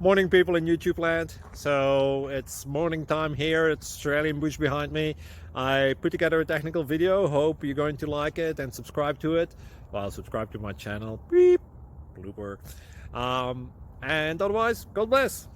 Morning, people in YouTube land. So it's morning time here. It's Australian bush behind me. I put together a technical video. Hope you're going to like it and subscribe to it. Well, subscribe to my channel. Beep. Blooper. And otherwise, God bless.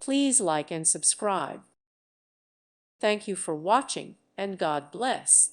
Please like and subscribe. Thank you for watching, and God bless.